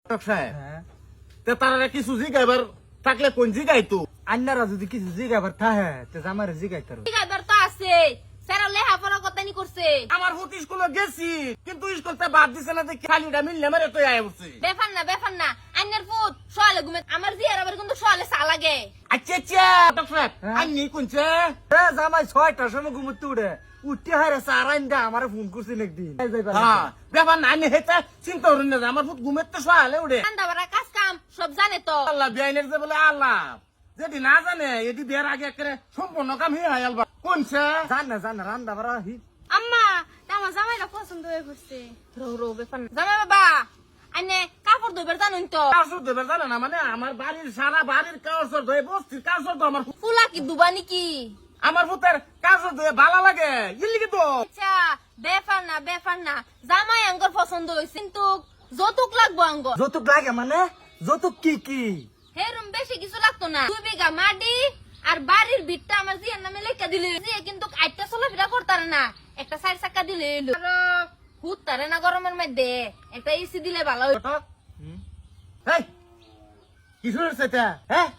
তারা কিছু জিগাইবার থাকলে কোন জিগাইতো আন্নারা যদি কিছু জিগাইবার থাকে তে জামারে জিগাইতার জিগাইবার তো আছে স্যার লেখাপড়া কথানি করছে আমার হুত স্কুলে গেছি কিন্তু স্কুলতে বাদ দিছে না যে খালিটা মিললে মারে তো আয় উঠছে বেফান না আন্নার ফুট সোয়ালে ঘুমে আমার জিয়ার আবার কিন্তু সোয়ালে চা লাগে আচ্ছা আচ্ছা ডক্টর আন্নি কোনছে জামাই 6টার সময় ঘুমোতে উঠে উঠতে হারে সারাইন্দা আমারে ফোন করছিল একদিন হ্যাঁ ব্যাপার না আন্নি হেতা চিন্তা করেন না আমার হুত ঘুমেতে সহালে উঠে রান্না বাড়া কাজ কাম সব জানে তো আল্লাহ বিআইনের যে বলে আল্লাহ যদি না জানে এটি বিয়ের আগে একেবারে সম্পূর্ণ কাম হয়ে হয় আলবা কোনছে জান রান্দা বাড়া আম্মা আমার জামাইরা পছন্দ হয়ে পড়ছে রো বেফান জামাই বাবা আনে কাপড় ধোবার জানুন তো কাজর দেবে জানে না মানে আমার বাড়ির সারা বাড়ির কাজর ধয়ে বসছি কাজর তো আমার ফুলা কি দুবা নাকি আমার পুতের কাজর ধয়ে ভালো লাগে ইল্লিকে তো আচ্ছা বেফান না জামাই আঙ্গর পছন্দ হয়েছে কিন্তু যৌতুক লাগবো আঙ্গ যৌতুক লাগে মানে যৌতুক কি হেরম বেশি কিছু লাগতো না 2 বিঘা মাটি আর বাড়ির ভিতটা আমার জিয়ার নামে লেখা দিলে জিয়া কিন্তু আইটা চলাফেরা করতারে না একটা 4 চাকা দিলে এলো আর হুতারে না গরমের মধ্যে একটা এসি দিলে ভালো হইতো এই কি শুনেছে এটা হ্যাঁ